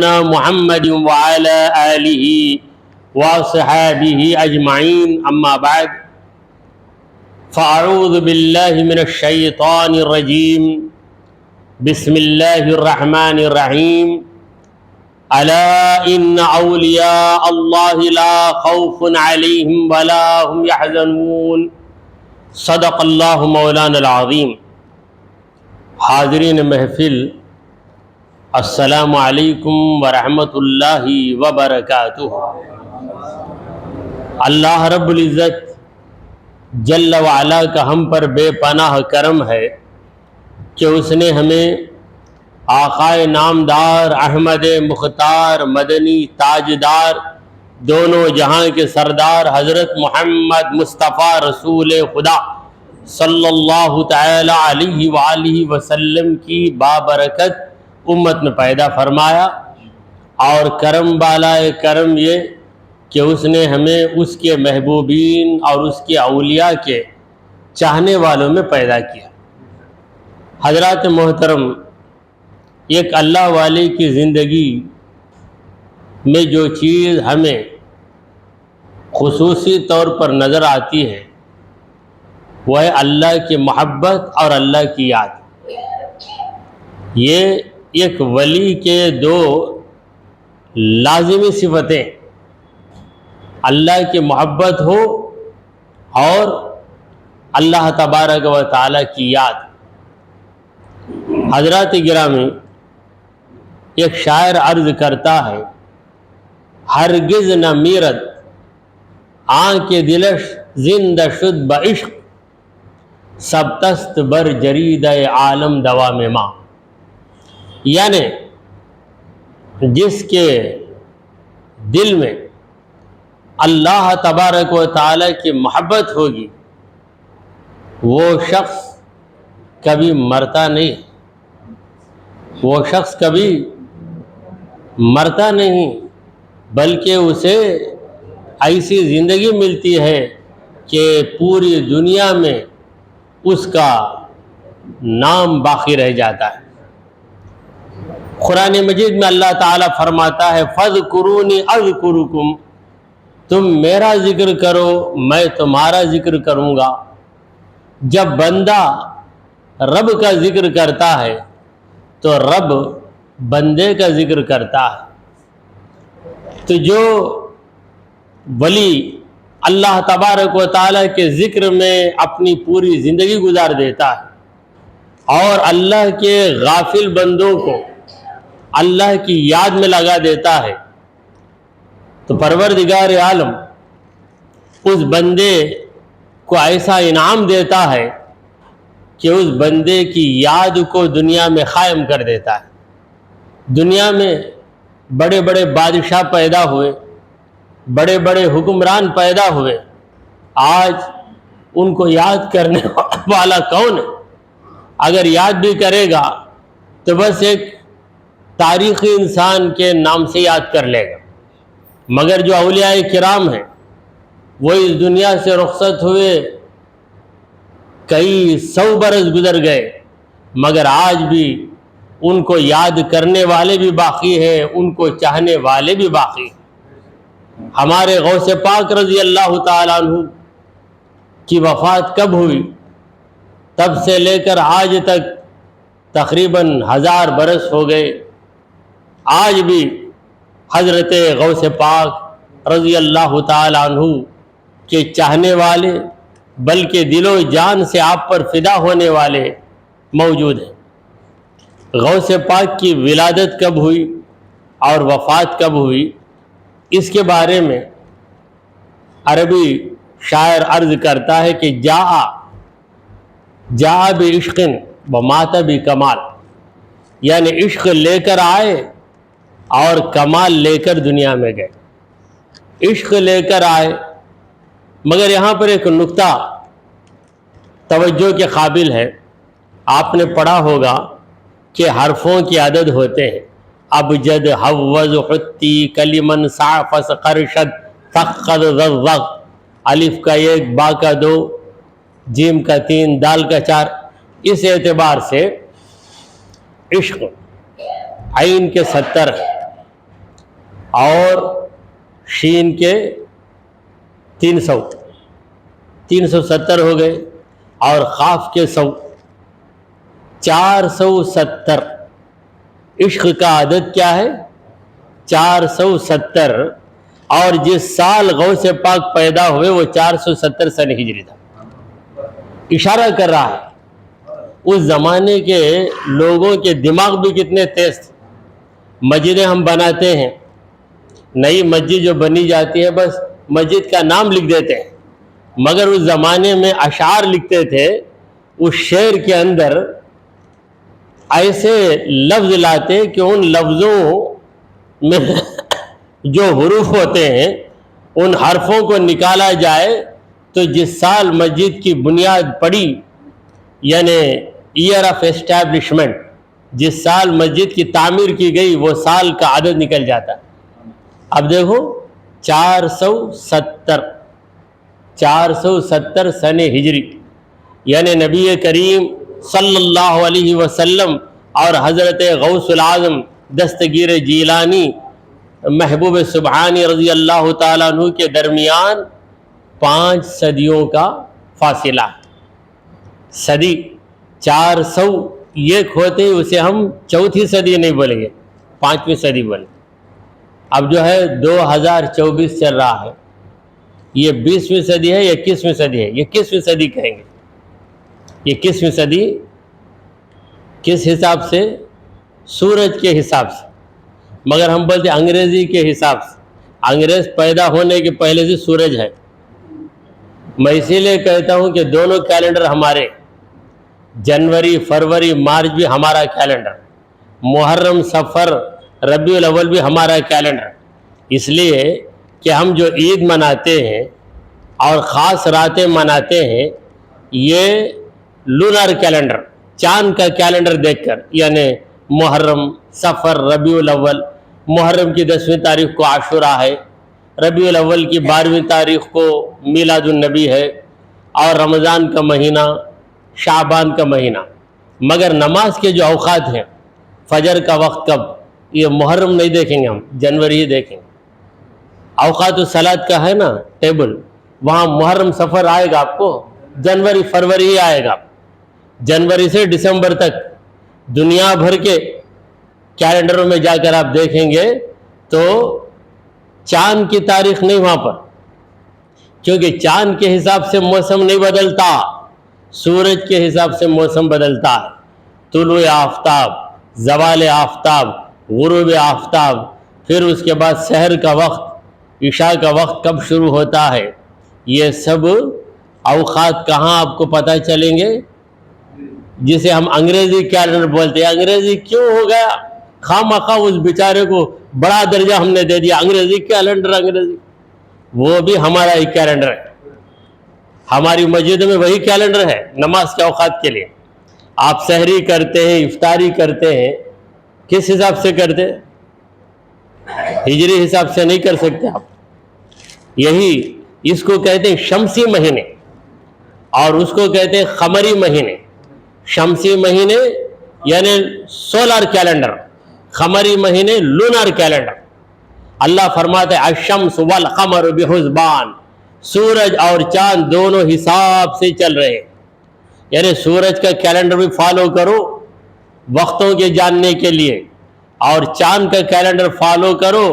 محمد وعلى آله وصحابه أجمعين أما بعد فأعوذ بالله من الشيطان الرجيم بسم الله الرحمن الرحيم ألا إن أولياء الله لا خوف عليهم ولا هم يحزنون صدق اللہ مولانا العظیم۔ حاضرین محفل، السلام علیکم ورحمۃ اللہ وبرکاتہ۔ اللہ رب العزت جل وعلا کا ہم پر بے پناہ کرم ہے کہ اس نے ہمیں آقائے نامدار احمد مختار مدنی تاجدار دونوں جہاں کے سردار حضرت محمد مصطفیٰ رسول خدا صلی اللہ تعالی علیہ وآلہ وسلم کی بابرکت امت میں پیدا فرمایا، اور کرم بالائے کرم یہ کہ اس نے ہمیں اس کے محبوبین اور اس کے اولیاء کے چاہنے والوں میں پیدا کیا۔ حضرات محترم، ایک اللہ والے کی زندگی میں جو چیز ہمیں خصوصی طور پر نظر آتی ہے وہ ہے اللہ کی محبت اور اللہ کی یاد۔ یہ ایک ولی کے دو لازمی صفتیں، اللہ کی محبت ہو اور اللہ تبارک و تعالیٰ کی یاد۔ حضرات گرامی، ایک شاعر عرض کرتا ہے، ہرگز نہ میرد آنکھ دلش زندہ شد بعشق، سبتست بر جرید عالم دوام ماں۔ یعنی جس کے دل میں اللہ تبارک و تعالیٰ کی محبت ہوگی وہ شخص کبھی مرتا نہیں، وہ شخص کبھی مرتا نہیں، بلکہ اسے ایسی زندگی ملتی ہے کہ پوری دنیا میں اس کا نام باقی رہ جاتا ہے۔ قرآن مجید میں اللہ تعالیٰ فرماتا ہے فَاذْكُرُونِي أَذْكُرُكُمْ، تم میرا ذکر کرو میں تمہارا ذکر کروں گا۔ جب بندہ رب کا ذکر کرتا ہے تو رب بندے کا ذکر کرتا ہے۔ تو جو ولی اللہ تبارک و تعالیٰ کے ذکر میں اپنی پوری زندگی گزار دیتا ہے اور اللہ کے غافل بندوں کو اللہ کی یاد میں لگا دیتا ہے، تو پروردگار عالم اس بندے کو ایسا انعام دیتا ہے کہ اس بندے کی یاد کو دنیا میں قائم کر دیتا ہے۔ دنیا میں بڑے بڑے بادشاہ پیدا ہوئے، بڑے بڑے حکمران پیدا ہوئے، آج ان کو یاد کرنے والا کون ہے؟ اگر یاد بھی کرے گا تو بس ایک تاریخی انسان کے نام سے یاد کر لے گا۔ مگر جو اولیاء کرام ہیں وہ اس دنیا سے رخصت ہوئے کئی 100 برس گزر گئے، مگر آج بھی ان کو یاد کرنے والے بھی باقی ہیں، ان کو چاہنے والے بھی باقی ہیں۔ ہمارے غوث پاک رضی اللہ تعالیٰ عنہ کی وفات کب ہوئی؟ تب سے لے کر آج تک تقریباً 1000 برس ہو گئے۔ آج بھی حضرت غوث پاک رضی اللہ تعالیٰ عنہ کے چاہنے والے بلکہ دل و جان سے آپ پر فدا ہونے والے موجود ہیں۔ غوث پاک کی ولادت کب ہوئی اور وفات کب ہوئی، اس کے بارے میں عربی شاعر عرض کرتا ہے کہ جاء بعشق ومات بکمال، یعنی عشق لے کر آئے اور کمال لے کر دنیا میں گئے۔ عشق لے کر آئے، مگر یہاں پر ایک نکتہ توجہ کے قابل ہے۔ آپ نے پڑھا ہوگا کہ حرفوں کی عدد ہوتے ہیں، ابجد حوض حتی کلمن صعفس قرشد فقد ذغ، الف کا 1، با کا 2، جیم کا 3، دال کا 4۔ اس اعتبار سے عشق عین کے 70 ہے اور شین کے 370 ہو گئے، اور قاف کے 100، 470۔ عشق کا عدد کیا ہے؟ 470۔ اور جس سال غوث پاک پیدا ہوئے وہ 470 سن ہجری تھا۔ اشارہ کر رہا ہے اس زمانے کے لوگوں کے دماغ بھی کتنے تیز تھے۔ مسجدیں ہم بناتے ہیں، نئی مسجد جو بنی جاتی ہے بس مسجد کا نام لکھ دیتے ہیں، مگر اس زمانے میں اشعار لکھتے تھے، اس شعر کے اندر ایسے لفظ لاتے کہ ان لفظوں میں جو حروف ہوتے ہیں ان حرفوں کو نکالا جائے تو جس سال مسجد کی بنیاد پڑی، یعنی ایئر آف اسٹیبلشمنٹ، جس سال مسجد کی تعمیر کی گئی وہ سال کا عدد نکل جاتا۔ اب دیکھو 470 سن ہجری، یعنی نبی کریم صلی اللہ علیہ وسلم اور حضرت غوث العظم دستگیر جیلانی محبوب سبحانی رضی اللہ تعالیٰ عنہ کے درمیان 5 صدیوں کا فاصلہ ہے۔ صدی 400 ایک ہوتے اسے ہم چوتھی صدی نہیں بولیں گے، 5ویں صدی بولیں۔ اب جو ہے 2024 چل رہا ہے، یہ 20ویں صدی ہے یا 21ویں صدی ہے؟ یہ 21ویں صدی کہیں گے۔ یہ 21ویں صدی کس حساب سے؟ سورج کے حساب سے، مگر ہم بولتے انگریزی کے حساب سے۔ انگریز پیدا ہونے کے پہلے سے سورج ہے۔ میں اسی لیے کہتا ہوں کہ دونوں کیلنڈر ہمارے، جنوری فروری مارچ بھی ہمارا کیلنڈر، محرم صفر ربیع الاول بھی ہمارا کیلنڈر، اس لیے کہ ہم جو عید مناتے ہیں اور خاص راتیں مناتے ہیں یہ لونر کیلنڈر، چاند کا کیلنڈر دیکھ کر، یعنی محرم صفر ربیع الاول، محرم کی 10ویں تاریخ کو عاشوراء ہے، ربیع الاول کی 12ویں تاریخ کو میلاد النبی ہے، اور رمضان کا مہینہ، شعبان کا مہینہ۔ مگر نماز کے جو اوقات ہیں، فجر کا وقت کب، یہ محرم نہیں دیکھیں گے، ہم جنوری ہی دیکھیں گے۔ اوقات الصلاۃ کا ہے نا ٹیبل، وہاں محرم صفر آئے گا آپ کو، جنوری فروری ہی آئے گا۔ جنوری سے دسمبر تک دنیا بھر کے کیلنڈروں میں جا کر آپ دیکھیں گے تو چاند کی تاریخ نہیں وہاں پر، کیونکہ چاند کے حساب سے موسم نہیں بدلتا، سورج کے حساب سے موسم بدلتا ہے۔ طلوع آفتاب، زوال آفتاب، غروب آفتاب، پھر اس کے بعد سحر کا وقت، عشاء کا وقت کب شروع ہوتا ہے، یہ سب اوقات کہاں آپ کو پتہ چلیں گے؟ جسے ہم انگریزی کیلنڈر بولتے ہیں۔ انگریزی کیوں ہو گیا؟ خواہ مخواہ اس بیچارے کو بڑا درجہ ہم نے دے دیا، انگریزی کیلنڈر، انگریزی۔ وہ بھی ہمارا ایک کیلنڈر ہے، ہماری مسجد میں وہی کیلنڈر ہے نماز کے اوقات کے لیے۔ آپ سحری کرتے ہیں، افطاری کرتے ہیں، کس حساب سے کرتے ہیں؟ ہجری حساب سے نہیں کر سکتے آپ۔ یہی اس کو کہتے ہیں شمسی مہینے، اور اس کو کہتے ہیں قمری مہینے۔ شمسی مہینے یعنی سولر کیلنڈر، قمری مہینے لونر کیلنڈر۔ اللہ فرماتے ہیں الشمس والقمر بحسبان، سورج اور چاند دونوں حساب سے چل رہے ہیں، یعنی سورج کا کیلنڈر بھی فالو کرو وقتوں کے جاننے کے لیے، اور چاند کا کیلنڈر فالو کرو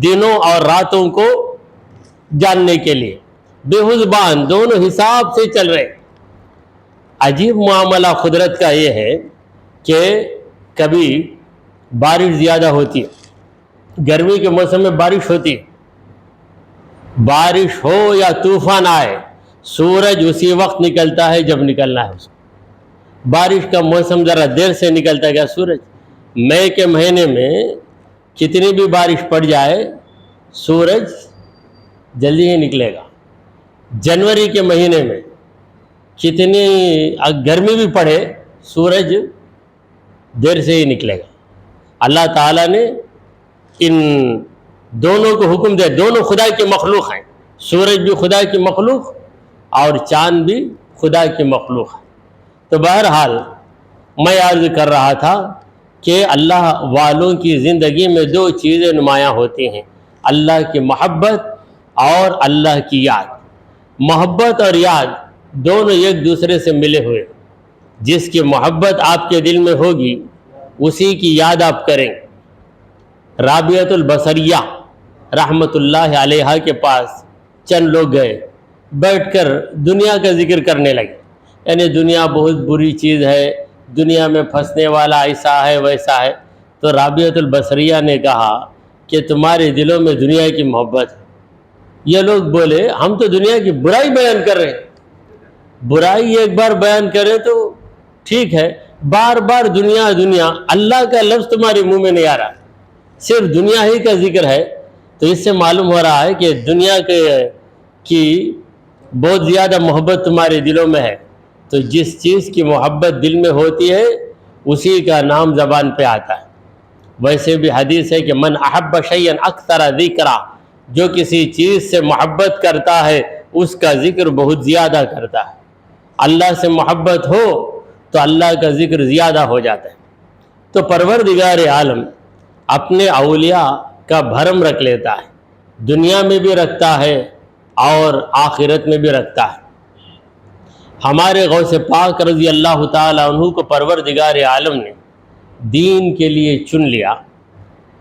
دنوں اور راتوں کو جاننے کے لیے۔ بے حسبان، دونوں حساب سے چل رہے ہیں۔ عجیب معاملہ قدرت کا یہ ہے کہ کبھی بارش زیادہ ہوتی ہے، گرمی کے موسم میں بارش ہوتی ہے، بارش ہو یا طوفان آئے سورج اسی وقت نکلتا ہے جب نکلنا ہے اس کو۔ بارش کا موسم ذرا دیر سے نکلتا ہے کیا سورج؟ مئی کے مہینے میں کتنی بھی بارش پڑ جائے سورج جلدی ہی نکلے گا۔ جنوری کے مہینے میں کتنی گرمی بھی پڑے سورج دیر سے ہی نکلے گا۔ اللہ تعالیٰ نے ان دونوں کو حکم دے، دونوں خدا کی مخلوق ہیں، سورج بھی خدا کی مخلوق اور چاند بھی خدا کی مخلوق ہے۔ تو بہرحال میں عرض کر رہا تھا کہ اللہ والوں کی زندگی میں 2 چیزیں نمایاں ہوتی ہیں، اللہ کی محبت اور اللہ کی یاد. محبت اور یاد دونوں ایک دوسرے سے ملے ہوئے. جس کی محبت آپ کے دل میں ہوگی اسی کی یاد آپ کریں. رابعۃ البصریہ رحمۃ اللہ علیہا کے پاس چند لوگ گئے, بیٹھ کر دنیا کا ذکر کرنے لگے. یعنی دنیا بہت بری چیز ہے, دنیا میں پھنسنے والا ایسا ہے ویسا ہے. تو رابعۃ البصریہ نے کہا کہ تمہارے دلوں میں دنیا کی محبت ہے. یہ لوگ بولے ہم تو دنیا کی برائی بیان کر رہے ہیں. برائی ایک بار بیان کریں تو ٹھیک ہے, بار بار دنیا دنیا, اللہ کا لفظ تمہارے منہ میں نہیں آ رہا, صرف دنیا ہی کا ذکر ہے. تو اس سے معلوم ہو رہا ہے کہ دنیا کی بہت زیادہ محبت تمہارے دلوں میں ہے. تو جس چیز کی محبت دل میں ہوتی ہے اسی کا نام زبان پہ آتا ہے. ویسے بھی حدیث ہے کہ من احب شیئا اکثر ذکرا, جو کسی چیز سے محبت کرتا ہے اس کا ذکر بہت زیادہ کرتا ہے. اللہ سے محبت ہو تو اللہ کا ذکر زیادہ ہو جاتا ہے. تو پروردگار عالم اپنے اولیاء کا بھرم رکھ لیتا ہے, دنیا میں بھی رکھتا ہے اور آخرت میں بھی رکھتا ہے. ہمارے غوث پاک رضی اللہ تعالی عنہ کو پروردگار عالم نے دین کے لیے چن لیا.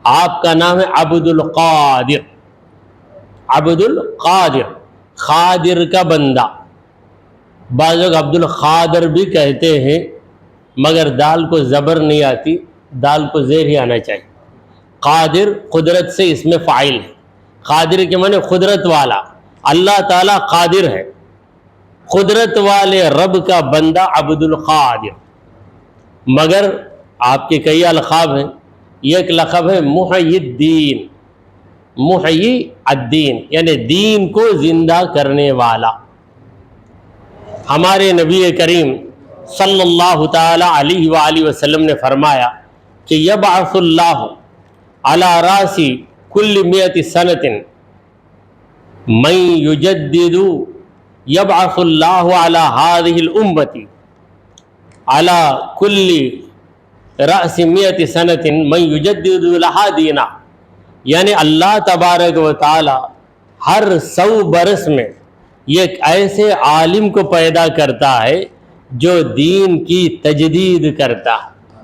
آپ کا نام ہے عبد القادر. عبد القادر, قادر کا بندہ. بعض لوگ عبد القادر بھی کہتے ہیں مگر دال کو زبر نہیں آتی, دال کو زیر ہی آنا چاہیے. قادر قدرت سے اس میں فاعل ہے. قادر کے معنی قدرت والا. اللہ تعالیٰ قادر ہے, قدرت والے رب کا بندہ عبد القادر. مگر آپ کے کئی القاب ہیں. ایک لقب ہے محیی الدین. محیی الدین یعنی دین کو زندہ کرنے والا. ہمارے نبی کریم صلی اللہ تعالی علیہ وآلہ وسلم نے فرمایا کہ یبعث اللہ علی راس کل مئۃ سنۃ من یجدد, یبعث اللہ علی ہذہ الامۃ علی کل راس مئۃ سنۃ من یجدد لہا دینا. یعنی اللہ تبارک و تعالی ہر 100 برس میں ایک ایسے عالم کو پیدا کرتا ہے جو دین کی تجدید کرتا ہے.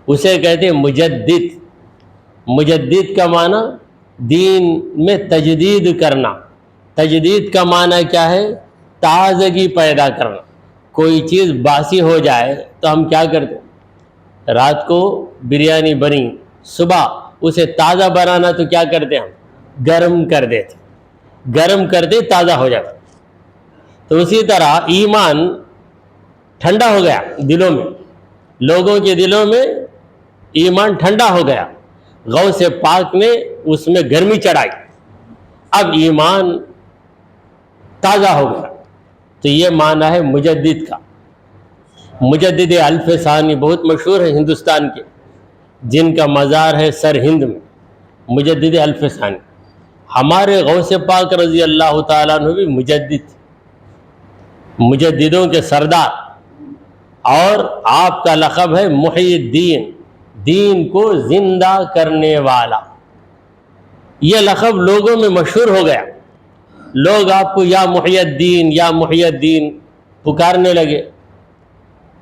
اسے کہتے ہیں مجدد. مجدد کا معنی دین میں تجدید کرنا. تجدید کا معنی کیا ہے؟ تازگی پیدا کرنا. کوئی چیز باسی ہو جائے تو ہم کیا کرتے ہیں؟ رات کو بریانی بنی, صبح اسے تازہ بنانا تو کیا کرتے ہیں ہم؟ گرم کر دیتے. گرم کر دے تازہ ہو جاتا. تو اسی طرح ایمان ٹھنڈا ہو گیا دلوں میں, لوگوں کے دلوں میں ایمان ٹھنڈا ہو گیا. غوث پاک نے اس میں گرمی چڑھائی, اب ایمان تازہ ہو گیا. تو یہ معنی ہے مجدد کا. مجدد الف ثانی بہت مشہور ہے ہندوستان کے, جن کا مزار ہے سر ہند میں. مجدد الف ثانی. ہمارے غوث پاک رضی اللہ تعالیٰ عنہ بھی مجدد, مجددوں کے سردار, اور آپ کا لقب ہے محیی الدین, دین کو زندہ کرنے والا. یہ لقب لوگوں میں مشہور ہو گیا. لوگ آپ کو یا محیی الدین یا محیی الدین پکارنے لگے.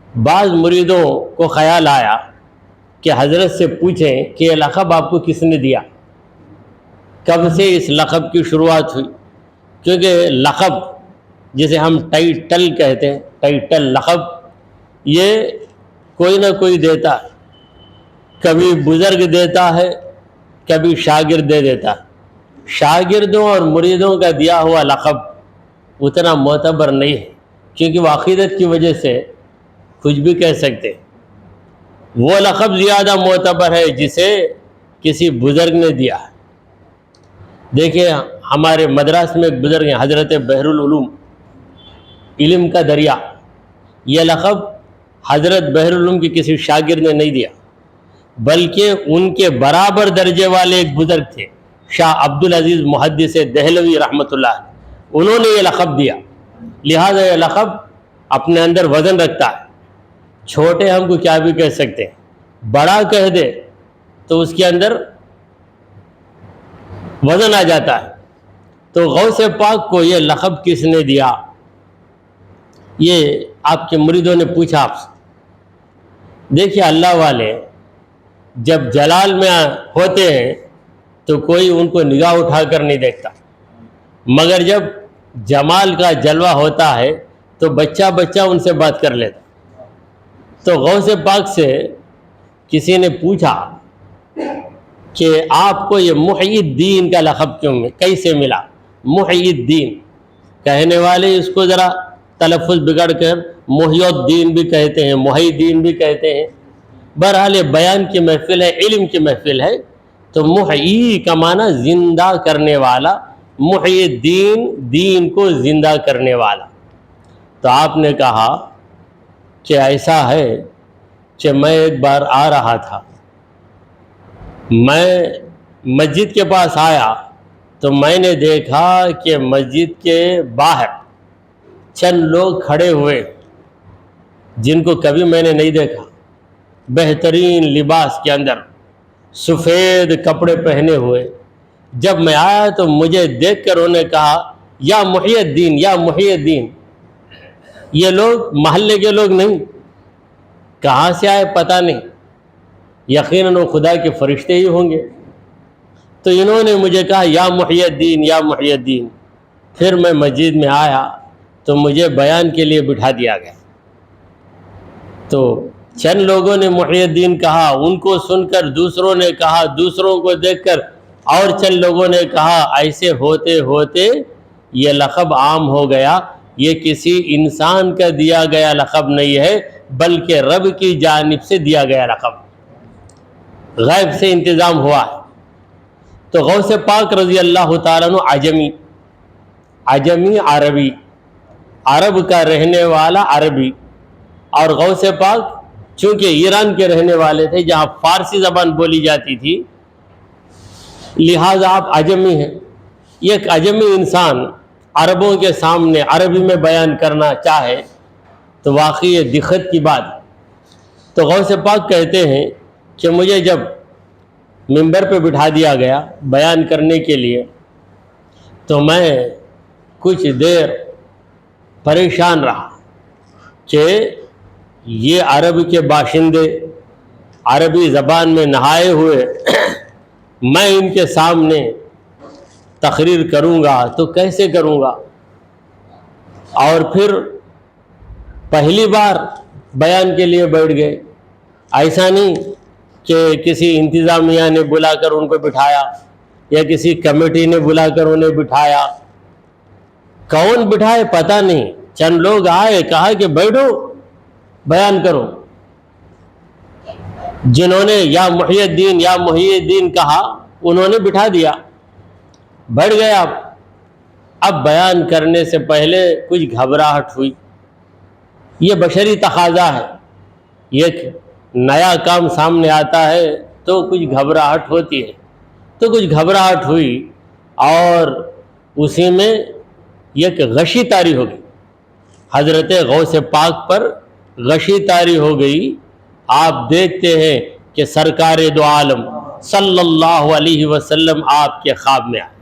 بعض مریدوں کو خیال آیا کہ حضرت سے پوچھیں کہ یہ لقب آپ کو کس نے دیا, کب سے اس لقب کی شروعات ہوئی. کیونکہ لقب جسے ہم ٹائٹل کہتے ہیں, ٹائٹل لقب, یہ کوئی نہ کوئی دیتا ہے. کبھی بزرگ دیتا ہے, کبھی شاگرد دے دیتا ہے. شاگردوں اور مریدوں کا دیا ہوا لقب اتنا معتبر نہیں ہے, کیونکہ وہ عقیدت کی وجہ سے کچھ بھی کہہ سکتے. وہ لقب زیادہ معتبر ہے جسے کسی بزرگ نے دیا ہے. دیکھیں ہمارے مدراس میں ایک بزرگ ہیں حضرت بحر العلوم, علم کا دریا. یہ لقب حضرت بحر العلوم کی کسی شاگرد نے نہیں دیا, بلکہ ان کے برابر درجے والے ایک بزرگ تھے شاہ عبد العزیز محدث دہلوی رحمۃ اللہ, انہوں نے یہ لقب دیا. لہذا یہ لقب اپنے اندر وزن رکھتا ہے. چھوٹے ہم کو کیا بھی کہہ سکتے ہیں, بڑا کہہ دے تو اس کے اندر وزن آ جاتا ہے۔ تو غوث پاک کو یہ لقب کس نے دیا؟ یہ آپ کے مریدوں نے پوچھا آپ سے۔ دیکھیے اللہ والے جب جلال میں ہوتے ہیں تو کوئی ان کو نگاہ اٹھا کر نہیں دیکھتا، مگر جب جمال کا جلوہ ہوتا ہے تو بچہ بچہ ان سے بات کر لیتا۔ تو غوث پاک سے کسی نے پوچھا کہ آپ کو یہ محی الدین کا لقب کیسے ملا؟ محی الدین کہنے والے اس کو ذرا تلفظ بگڑ کر محی الدین بھی کہتے ہیں، محی الدین بھی کہتے ہیں۔ بہرحال یہ بیان کی محفل ہے، علم کی محفل ہے، تو محی کا معنی زندہ کرنے والا، محی الدین دین کو زندہ کرنے والا۔ تو آپ نے کہا کہ ایسا ہے کہ میں ایک بار آ رہا تھا، میں مسجد کے پاس آیا تو میں نے دیکھا کہ مسجد کے باہر چند لوگ کھڑے ہوئے جن کو کبھی میں نے نہیں دیکھا، بہترین لباس کے اندر سفید کپڑے پہنے ہوئے۔ جب میں آیا تو مجھے دیکھ کر انہوں نے کہا یا محی الدین، یا محی الدین۔ یہ لوگ محلے کے لوگ نہیں، کہاں سے آئے پتہ نہیں، یقیناً وہ خدا کے فرشتے ہی ہوں گے۔ تو انہوں نے مجھے کہا یا محی الدین، یا محی الدین۔ پھر میں مسجد میں آیا تو مجھے بیان کے لیے بٹھا دیا گیا۔ تو چند لوگوں نے محی الدین کہا، ان کو سن کر دوسروں نے کہا، دوسروں کو دیکھ کر اور چند لوگوں نے کہا، ایسے ہوتے ہوتے یہ لقب عام ہو گیا۔ یہ کسی انسان کا دیا گیا لقب نہیں ہے، بلکہ رب کی جانب سے دیا گیا لقب، غیب سے انتظام ہوا ہے۔ تو غوث پاک رضی اللہ تعالیٰ عنہ عجمی عربی، عرب کا رہنے والا عربی، اور غوث پاک چونکہ ایران کے رہنے والے تھے جہاں فارسی زبان بولی جاتی تھی، لہٰذا آپ عجمی ہیں۔ ایک عجمی انسان عربوں کے سامنے عربی میں بیان کرنا چاہے تو واقعی یہ دقت کی بات ہے۔ تو غوث پاک کہتے ہیں کہ مجھے جب منبر پہ بٹھا دیا گیا بیان کرنے کے لیے تو میں کچھ دیر پریشان رہا کہ یہ عرب کے باشندے عربی زبان میں نہائے ہوئے میں ان کے سامنے تقریر کروں گا تو کیسے کروں گا؟ اور پھر پہلی بار بیان کے لیے بیٹھ گئے، ایسا نہیں کہ کسی انتظامیہ نے بلا کر ان کو بٹھایا یا کسی کمیٹی نے بلا کر انہیں بٹھایا، کون بٹھائے پتہ نہیں، چند لوگ آئے کہا کہ بیٹھو بیان کرو، جنہوں نے یا محی الدین یا محی الدین کہا انہوں نے بٹھا دیا، بیٹھ گئے آپ۔ اب بیان کرنے سے پہلے کچھ گھبراہٹ ہوئی، یہ بشری تقاضا ہے، ایک نیا کام سامنے آتا ہے تو کچھ گھبراہٹ ہوتی ہے، تو کچھ گھبراہٹ ہوئی اور اسی میں ایک غشی طاری ہو گئی، حضرت غوث پاک پر غشی طاری ہو گئی۔ آپ دیکھتے ہیں کہ سرکار دو عالم صلی اللہ علیہ وسلم آپ کے خواب میں آئے،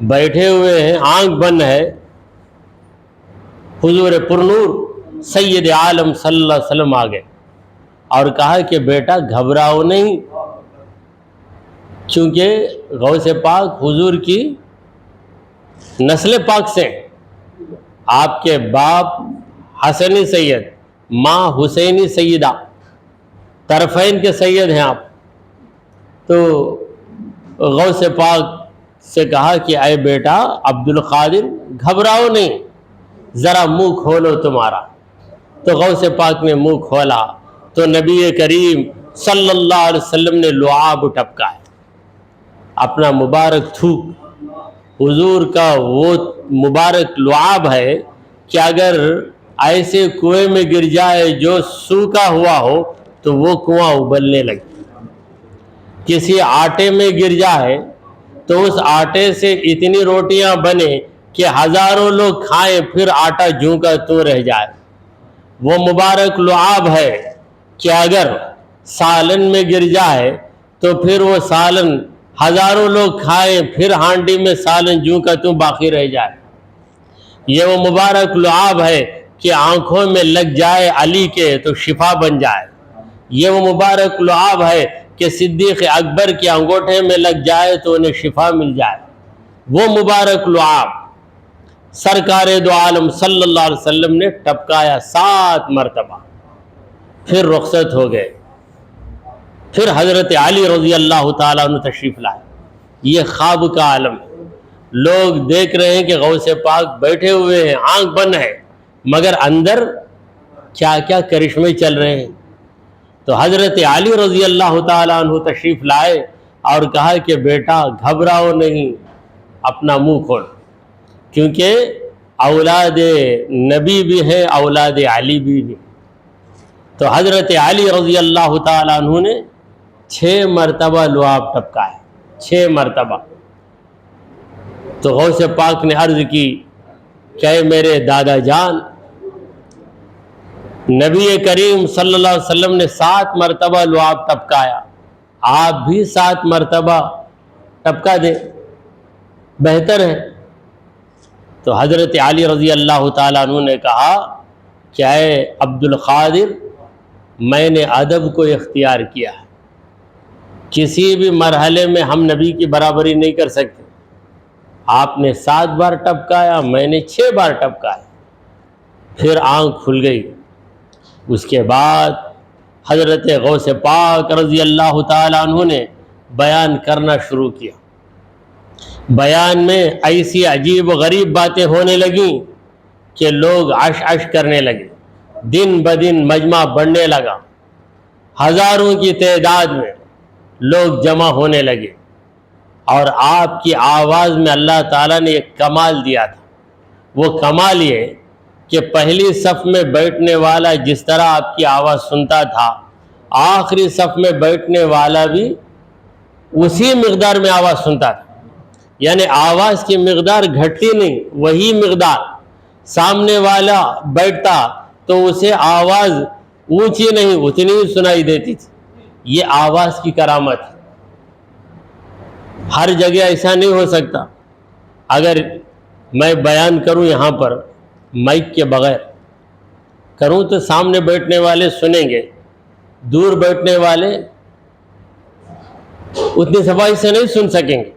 بیٹھے ہوئے ہیں، آنکھ بند ہے، حضور پرنور سید عالم صلی اللہ علیہ وسلم آ گئے اور کہا کہ بیٹا گھبراؤ نہیں، چونکہ غوث پاک حضور کی نسل پاک سے، آپ کے باپ حسنی سید، ماں حسینی سیدہ، طرفین کے سید ہیں آپ۔ تو غوث پاک سے کہا کہ اے بیٹا عبد القادر گھبراؤ نہیں، ذرا منہ کھولو تمہارا۔ تو غوث پاک نے منہ کھولا تو نبی کریم صلی اللہ علیہ وسلم نے لعاب ٹپکا ہے، اپنا مبارک تھوک، حضور کا وہ مبارک لعاب ہے کہ اگر ایسے کنویں میں گر جائے جو سوکھا ہوا ہو تو وہ کنواں ابلنے لگے، کسی آٹے میں گر جائے تو اس آٹے سے اتنی روٹیاں بنے کہ ہزاروں لوگ کھائیں پھر آٹا جوں کا تو رہ جائے۔ وہ مبارک لعاب ہے کہ اگر سالن میں گر جائے تو پھر وہ سالن ہزاروں لوگ کھائیں پھر ہانڈی میں سالن جوں کا توں باقی رہ جائے۔ یہ وہ مبارک لعاب ہے کہ آنکھوں میں لگ جائے علی کے تو شفا بن جائے۔ یہ وہ مبارک لعاب ہے کہ صدیق اکبر کے انگوٹھے میں لگ جائے تو انہیں شفا مل جائے۔ وہ مبارک لعاب سرکار دو عالم صلی اللہ علیہ وسلم نے ٹپکایا 7 مرتبہ، پھر رخصت ہو گئے۔ پھر حضرت علی رضی اللہ تعالیٰ عنہ تشریف لائے۔ یہ خواب کا عالم ہے۔ لوگ دیکھ رہے ہیں کہ غوث پاک بیٹھے ہوئے ہیں، آنکھ بند ہے، مگر اندر کیا کیا کرشمے چل رہے ہیں۔ تو حضرت علی رضی اللہ تعالیٰ عنہ تشریف لائے اور کہا کہ بیٹا گھبراؤ نہیں، اپنا منہ کھول، کیونکہ اولاد نبی بھی ہے، اولاد علی بھی ہے۔ تو حضرت علی رضی اللہ تعالیٰ عنہ نے 6 مرتبہ لعاب ٹپکائے، 6 مرتبہ۔ تو غوث پاک نے عرض کی کہ اے میرے دادا جان، نبی کریم صلی اللہ علیہ وسلم نے 7 مرتبہ لعاب ٹپکایا، آپ بھی 7 مرتبہ ٹپکا دیں، بہتر ہے۔ تو حضرت علی رضی اللہ تعالیٰ عنہ نے کہا کہ اے عبد القادر، میں نے ادب کو اختیار کیا ہے، کسی بھی مرحلے میں ہم نبی کی برابری نہیں کر سکتے۔ آپ نے 7 بار ٹپکایا، میں نے 6 بار ٹپکایا۔ پھر آنکھ کھل گئی۔ اس کے بعد حضرت غوث پاک رضی اللہ تعالیٰ عنہ نے بیان کرنا شروع کیا۔ بیان میں ایسی عجیب و غریب باتیں ہونے لگیں کہ لوگ عش عش کرنے لگے۔ دن بدن مجمع بڑھنے لگا، ہزاروں کی تعداد میں لوگ جمع ہونے لگے، اور آپ کی آواز میں اللہ تعالیٰ نے ایک کمال دیا تھا۔ وہ کمال یہ کہ پہلی صف میں بیٹھنے والا جس طرح آپ کی آواز سنتا تھا، آخری صف میں بیٹھنے والا بھی اسی مقدار میں آواز سنتا تھا، یعنی آواز کی مقدار گھٹتی نہیں، وہی مقدار۔ سامنے والا بیٹھتا تو اسے آواز اونچی نہیں، اتنی ہی سنائی دیتی تھی۔ یہ آواز کی کرامت ہے۔ ہر جگہ ایسا نہیں ہو سکتا۔ اگر میں بیان کروں یہاں پر مائک کے بغیر کروں تو سامنے بیٹھنے والے سنیں گے، دور بیٹھنے والے اتنی صفائی سے نہیں سن سکیں گے۔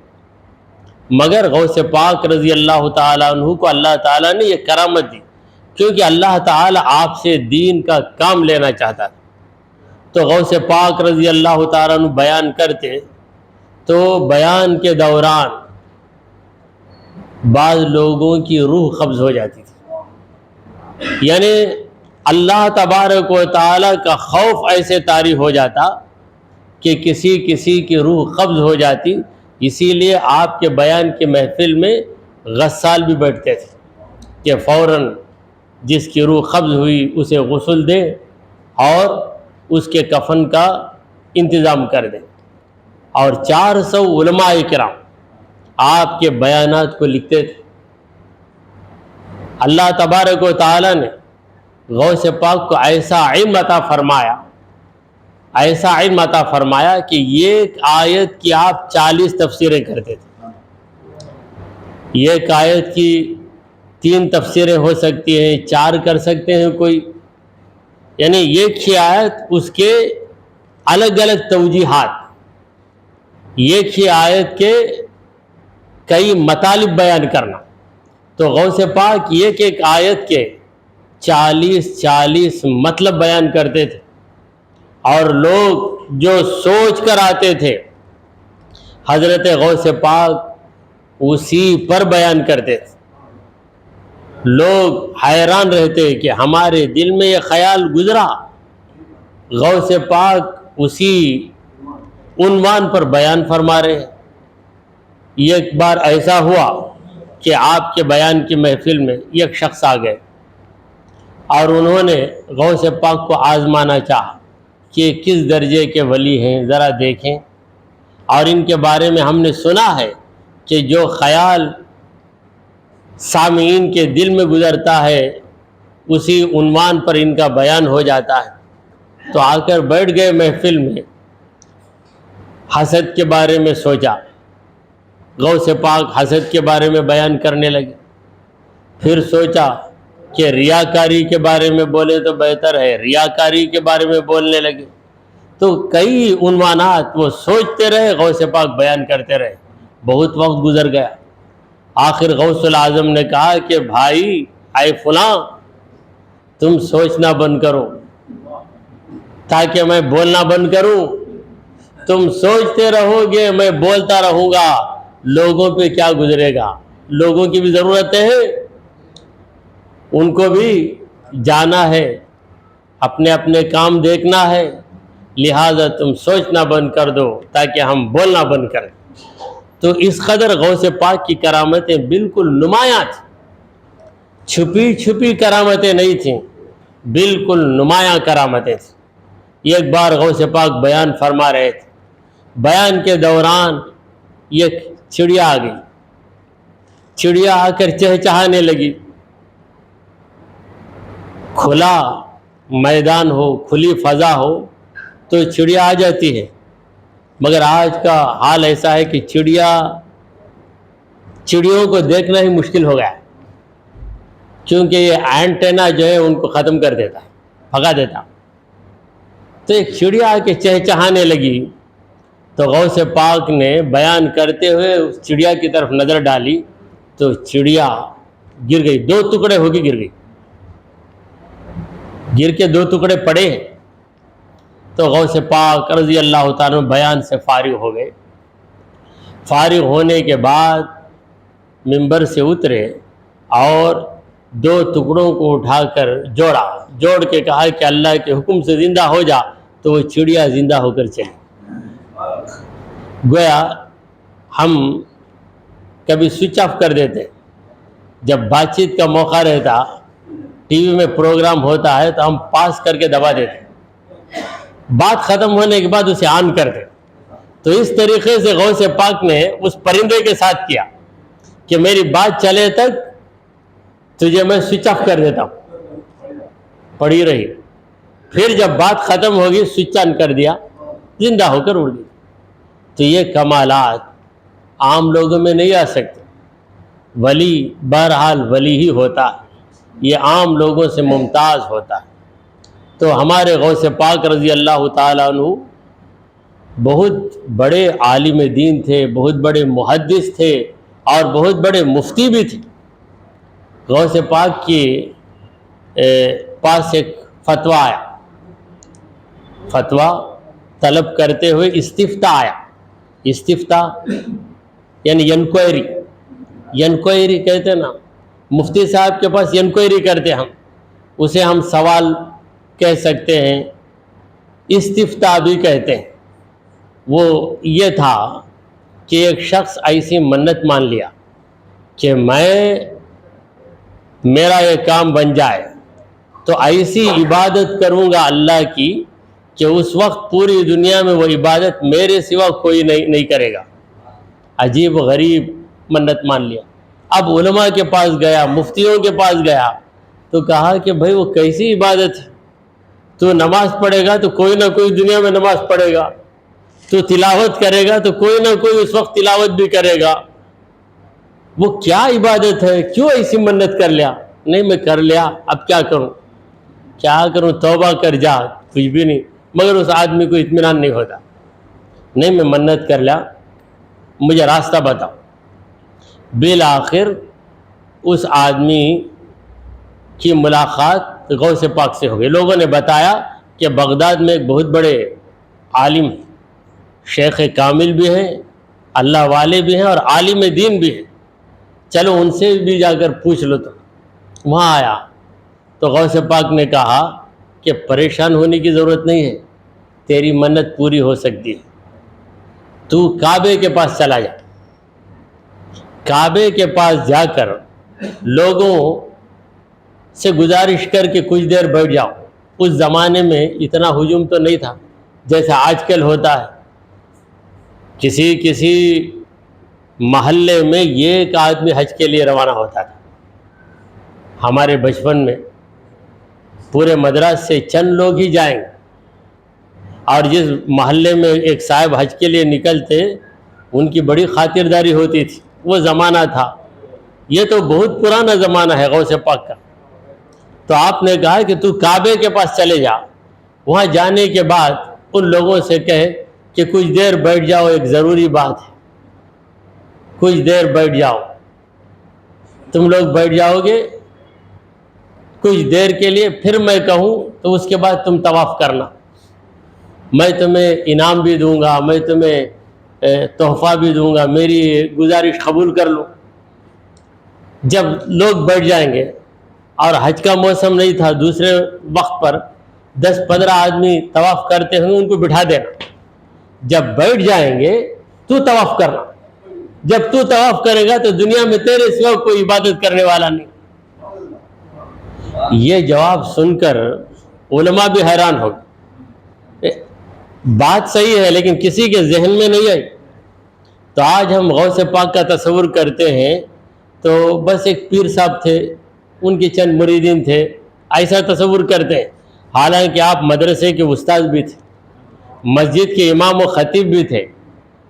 مگر غوث پاک رضی اللہ تعالیٰ عنہ کو اللہ تعالیٰ نے یہ کرامت دی، کیونکہ اللہ تعالیٰ آپ سے دین کا کام لینا چاہتا تھا۔ تو غوث پاک رضی اللہ تعالیٰ عنہ بیان کرتے تو بیان کے دوران بعض لوگوں کی روح قبض ہو جاتی تھی، یعنی اللہ تبارک و تعالیٰ کا خوف ایسے طاری ہو جاتا کہ کسی کی روح قبض ہو جاتی۔ اسی لیے آپ کے بیان کی محفل میں غسال بھی بیٹھتے تھے کہ فوراً جس کی روح قبض ہوئی اسے غسل دیں اور اس کے کفن کا انتظام کر دیں۔ اور 400 علماء کرام آپ کے بیانات کو لکھتے تھے۔ اللہ تبارک و تعالیٰ نے غوث پاک کو ایسا علم عطا فرمایا کہ ایک آیت کی آپ 40 تفسیریں کرتے تھے۔ ایک آیت کی 3 تفسیریں ہو سکتی ہیں، 4 کر سکتے ہیں کوئی، یعنی ایک ہی آیت اس کے الگ الگ توجیحات، ایک ہی آیت کے کئی مطالب بیان کرنا۔ تو غوث پاک ایک آیت کے 40 مطلب بیان کرتے تھے، اور لوگ جو سوچ کر آتے تھے حضرت غوث پاک اسی پر بیان کرتے تھے۔ لوگ حیران رہتے کہ ہمارے دل میں یہ خیال گزرا، غوث پاک اسی عنوان پر بیان فرما رہے ہیں۔ ایک بار ایسا ہوا کہ آپ کے بیان کی محفل میں ایک شخص آ گئے اور انہوں نے غوث پاک کو آزمانا چاہا کہ کس درجے کے ولی ہیں، ذرا دیکھیں، اور ان کے بارے میں ہم نے سنا ہے کہ جو خیال سامعین کے دل میں گزرتا ہے اسی عنوان پر ان کا بیان ہو جاتا ہے۔ تو آ کر بیٹھ گئے محفل میں، حسد کے بارے میں سوچا غوث پاک حسد کے بارے میں بیان کرنے لگے. پھر سوچا کہ ریاکاری کے بارے میں بولے تو بہتر ہے، ریاکاری کے بارے میں بولنے لگے. تو کئی عنوانات وہ سوچتے رہے، غوث پاک بیان کرتے رہے. بہت وقت گزر گیا. آخر غوث العظم نے کہا کہ بھائی اے فلاں، تم سوچنا بند کرو تاکہ میں بولنا بند کروں. تم سوچتے رہو گے، میں بولتا رہوں گا، لوگوں پہ کیا گزرے گا؟ لوگوں کی بھی ضرورتیں ہیں، ان کو بھی جانا ہے، اپنے اپنے کام دیکھنا ہے. لہٰذا تم سوچنا بند کر دو تاکہ ہم بولنا بند کریں. تو اس قدر غوث پاک کی کرامتیں بالکل نمایاں تھیں، چھپی چھپی کرامتیں نہیں تھیں، بالکل نمایاں کرامتیں تھیں. ایک بار غوث پاک بیان فرما رہے تھے، بیان کے دوران ایک چڑیا آ گئی. چڑیا آ کر چہچہانے لگی. کھلا میدان ہو، کھلی فضا ہو تو چڑیا آ جاتی ہے، مگر آج کا حال ایسا ہے کہ چڑیوں کو دیکھنا ہی مشکل ہو گیا، کیونکہ یہ اینٹینا جو ہے ان کو ختم کر دیتا ہے، بھگا دیتا. تو ایک چڑیا آ کے چہچہانے لگی تو غوث پاک نے بیان کرتے ہوئے اس چڑیا کی طرف نظر ڈالی تو چڑیا گر گئی، 2 ٹکڑے ہو کے گر گئی. گر کے 2 ٹکڑے پڑے. تو غوث پاک رضی اللہ تعالیٰ بیان سے فارغ ہو گئے. فارغ ہونے کے بعد منبر سے اترے اور 2 ٹکڑوں کو اٹھا کر جوڑ کے کہا کہ اللہ کے حکم سے زندہ ہو جا. تو وہ چڑیا زندہ ہو کر چلی. گویا ہم کبھی سوئچ آف کر دیتے، جب بات چیت کا موقع رہتا، ٹی وی میں پروگرام ہوتا ہے تو ہم پاس کر کے دبا دیتے، بات ختم ہونے کے بعد اسے آن کرتے. تو اس طریقے سے غوث پاک نے اس پرندے کے ساتھ کیا کہ میری بات چلے تک تجھے میں سوئچ آف کر دیتا ہوں، پڑی رہی. پھر جب بات ختم ہوگی سوئچ آن کر دیا، زندہ ہو کر اڑ گئی. تو یہ کمالات عام لوگوں میں نہیں آ سکتے. ولی بہرحال ولی ہی ہوتا ہے، یہ عام لوگوں سے ممتاز ہوتا ہے. تو ہمارے غوث پاک رضی اللہ تعالیٰ عنہ بہت بڑے عالم دین تھے، بہت بڑے محدث تھے اور بہت بڑے مفتی بھی تھے. غوث پاک کی پاس ایک فتویٰ آیا، فتویٰ طلب کرتے ہوئے استفتاء آیا. استفتاء یعنی ینکوائری کہتے ہیں نا، مفتی صاحب کے پاس ینکوائری کرتے ہم، اسے ہم سوال کہہ سکتے ہیں، استفتاء بھی کہتے ہیں. وہ یہ تھا کہ ایک شخص ایسی منت مان لیا کہ میرا یہ کام بن جائے تو ایسی عبادت کروں گا اللہ کی کہ اس وقت پوری دنیا میں وہ عبادت میرے سوا کوئی نہیں کرے گا. عجیب و غریب منت مان لیا. اب علماء کے پاس گیا، مفتیوں کے پاس گیا تو کہا کہ بھائی وہ کیسی عبادت ہے؟ تو نماز پڑھے گا تو کوئی نہ کوئی دنیا میں نماز پڑھے گا، تو تلاوت کرے گا تو کوئی نہ کوئی اس وقت تلاوت بھی کرے گا. وہ کیا عبادت ہے؟ کیوں ایسی منت کر لیا؟ نہیں میں کر لیا، اب کیا کروں؟ توبہ کر جا، کچھ بھی نہیں. مگر اس آدمی کو اطمینان نہیں ہوتا. نہیں میں منت کر لیا، مجھے راستہ بتاؤ. بالآخر اس آدمی کی ملاقات غوث پاک سے ہو گئی. لوگوں نے بتایا کہ بغداد میں ایک بہت بڑے عالم ہیں، شیخ کامل بھی ہیں، اللہ والے بھی ہیں اور عالم دین بھی ہیں، چلو ان سے بھی جا کر پوچھ لو. تو وہاں آیا تو غوث پاک نے کہا کہ پریشان ہونے کی ضرورت نہیں ہے، تیری منت پوری ہو سکتی ہے. تو کعبے کے پاس چلا جا، کعبے کے پاس جا کر لوگوں سے گزارش کر کے کچھ دیر بیٹھ جاؤ. اس زمانے میں اتنا ہجوم تو نہیں تھا جیسا آج کل ہوتا ہے. کسی محلے میں ایک آدمی حج کے لیے روانہ ہوتا تھا. ہمارے بچپن میں پورے مدرسے سے چند لوگ ہی جائیں گے، اور جس محلے میں ایک صاحب حج کے لیے نکلتے ان کی بڑی خاطرداری ہوتی تھی، وہ زمانہ تھا۔ یہ تو بہت پرانا زمانہ ہے غوث پاک کا۔ تو آپ نے کہا کہ تو کعبے کے پاس چلے جا، وہاں جانے کے بعد ان لوگوں سے کہے کہ کچھ دیر بیٹھ جاؤ، ایک ضروری بات ہے، کچھ دیر بیٹھ جاؤ۔ تم لوگ بیٹھ جاؤ گے کچھ دیر کے لیے، پھر میں کہوں تو اس کے بعد تم طواف کرنا، میں تمہیں انعام بھی دوں گا، میں تمہیں تحفہ بھی دوں گا، میری گزارش قبول کر لو۔ جب لوگ بیٹھ جائیں گے، اور حج کا موسم نہیں تھا، دوسرے وقت پر 10-15 آدمی طواف کرتے ہوں، ان کو بٹھا دینا، جب بیٹھ جائیں گے تو طواف کرنا۔ جب تو طواف کرے گا تو دنیا میں تیرے سوا کوئی عبادت کرنے والا نہیں۔ یہ جواب سن کر علماء بھی حیران ہو گئے، بات صحیح ہے لیکن کسی کے ذہن میں نہیں آئی۔ تو آج ہم غوث پاک کا تصور کرتے ہیں تو بس ایک پیر صاحب تھے، ان کے چند مریدین تھے، ایسا تصور کرتے ہیں، حالانکہ آپ مدرسے کے استاد بھی تھے، مسجد کے امام و خطیب بھی تھے،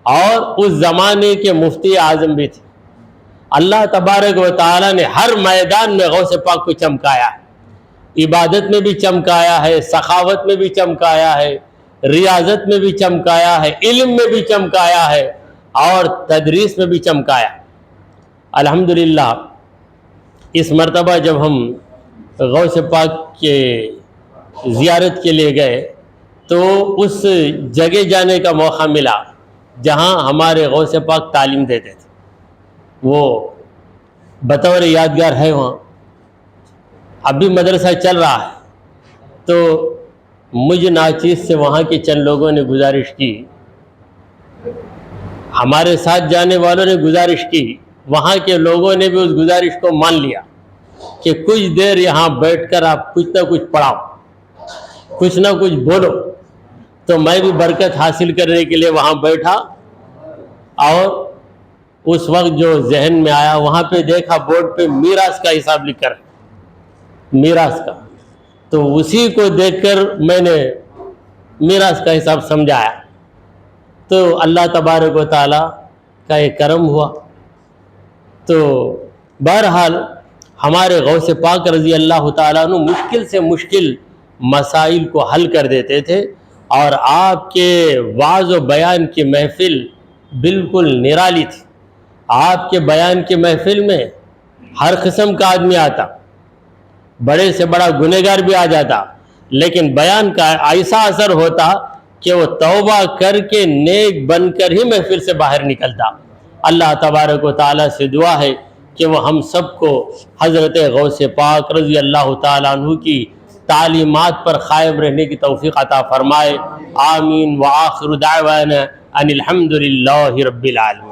اور اس زمانے کے مفتی اعظم بھی تھے۔ اللہ تبارک و تعالی نے ہر میدان میں غوث پاک کو چمکایا ہے، عبادت میں بھی چمکایا ہے، سخاوت میں بھی چمکایا ہے، ریاضت میں بھی چمکایا ہے، علم میں بھی چمکایا ہے، اور تدریس میں بھی چمکایا۔ الحمدللہ اس مرتبہ جب ہم غوث پاک کے زیارت کے لیے گئے تو اس جگہ جانے کا موقع ملا جہاں ہمارے غوث پاک تعلیم دیتے تھے، وہ بطور یادگار ہے وہاں، اب بھی مدرسہ چل رہا ہے۔ تو مجھ ناچیز سے وہاں کے چند لوگوں نے گزارش کی، ہمارے ساتھ جانے والوں نے گزارش کی، وہاں کے لوگوں نے بھی اس گزارش کو مان لیا کہ کچھ دیر یہاں بیٹھ کر آپ کچھ نہ کچھ پڑھاؤ، کچھ نہ کچھ بولو۔ تو میں بھی برکت حاصل کرنے کے لیے وہاں بیٹھا، اور اس وقت جو ذہن میں آیا، وہاں پہ دیکھا بورڈ پہ میراث کا حساب لکھ کر، میراث کا، تو اسی کو دیکھ کر میں نے میراث کا حساب سمجھایا۔ تو اللہ تبارک و تعالیٰ کا ایک کرم ہوا۔ تو بہرحال ہمارے غوث پاک رضی اللہ تعالیٰ عنہ مشکل سے مشکل مسائل کو حل کر دیتے تھے، اور آپ کے وعظ و بیان کی محفل بالکل نرالی تھی۔ آپ کے بیان کی محفل میں ہر قسم کا آدمی آتا، بڑے سے بڑا گنہگار بھی آ جاتا، لیکن بیان کا ایسا اثر ہوتا کہ وہ توبہ کر کے نیک بن کر ہی محفل سے باہر نکلتا۔ اللہ تبارک و تعالیٰ سے دعا ہے کہ وہ ہم سب کو حضرت غوث پاک رضی اللہ تعالیٰ عنہ کی تعلیمات پر قائم رہنے کی توفیق عطا فرمائے۔ آمین، وآخر دعوانا ان الحمد للہ رب العالمین۔